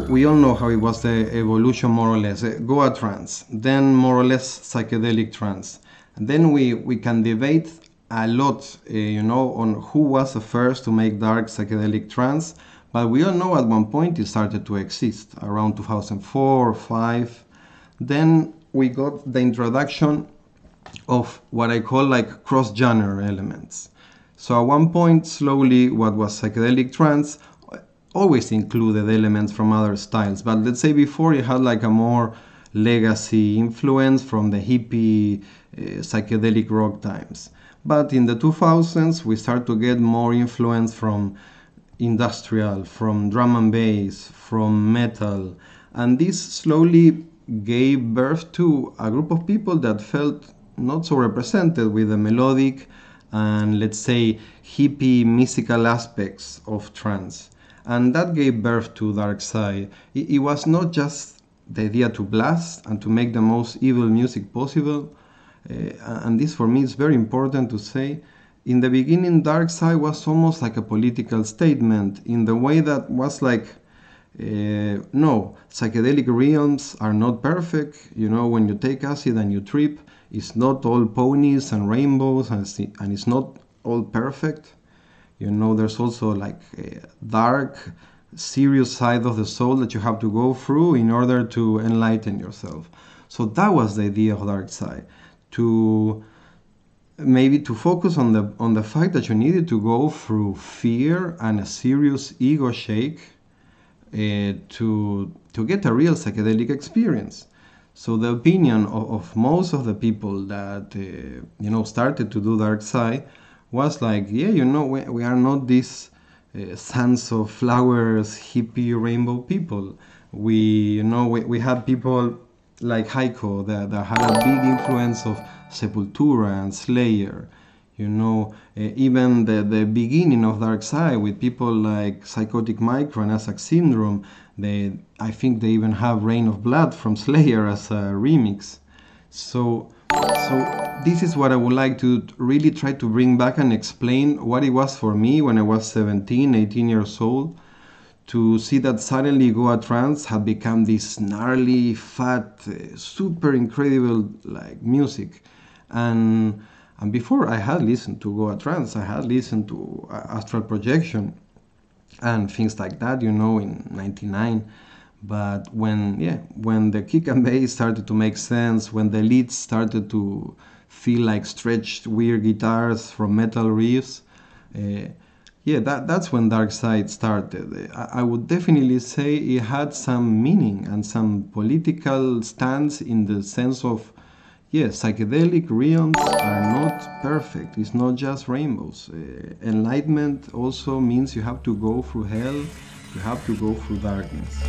we all know how it was the evolution, more or less. Goa trance, then more or less psychedelic trance. And then we can debate a lot, on who was the first to make dark psychedelic trance. But we all know at one point it started to exist, around 2004 or 5. Then we got the introduction of what I call like cross-genre elements. So at one point, slowly, what was psychedelic trance always included elements from other styles. But let's say before it had like a more legacy influence from the hippie psychedelic rock times. But in the 2000s, we start to get more influence from industrial, from drum and bass, from metal. And this slowly gave birth to a group of people that felt not so represented with the melodic and, let's say, hippie mystical aspects of trance. And that gave birth to Darkpsy. It was not just the idea to blast and to make the most evil music possible. And this for me is very important to say. In the beginning, Darkpsy was almost like a political statement in the way that was like, no, psychedelic realms are not perfect. When you take acid and you trip, it's not all ponies and rainbows and it's not all perfect. There's also like a dark, serious side of the soul that you have to go through in order to enlighten yourself. So that was the idea of Darkpsy, to focus on the fact that you needed to go through fear and a serious ego shake to get a real psychedelic experience. So the opinion of most of the people that started to do Darkpsy was like, we are not these sons of flowers, hippie rainbow people. We had people like Heiko that had a big influence of Sepultura and Slayer. Even the beginning of Darkpsy with people like Psychotic Micro and Asac Syndrome, I think they even have Rain of Blood from Slayer as a remix. So this is what I would like to really try to bring back and explain what it was for me when I was 17, 18 years old, to see that suddenly Goa trance had become this gnarly, fat, super incredible like music. And before I had listened to Goa trance, I had listened to Astral Projection and things like that, in '99. But when the kick and bass started to make sense, when the leads started to feel like stretched weird guitars from metal riffs, that's when Darkpsy started. I would definitely say it had some meaning and some political stance in the sense of, psychedelic realms are not perfect. It's not just rainbows. Enlightenment also means you have to go through hell, you have to go through darkness.